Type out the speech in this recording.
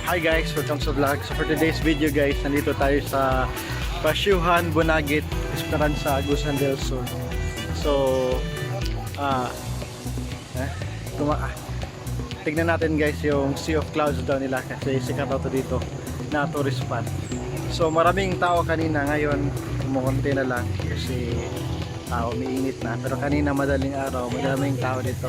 Hi guys, welcome sa vlog. So for today's video guys, nandito tayo sa Pasyuhan, Bunaguit, Esperanza, Agusan del Sur. So tignan natin guys yung Sea of Clouds daw nila kasi sikat daw to dito na tourist spot. So maraming tao kanina, ngayon kumukunti na lang kasi umiinit na, pero kanina madaling araw madaming tao dito.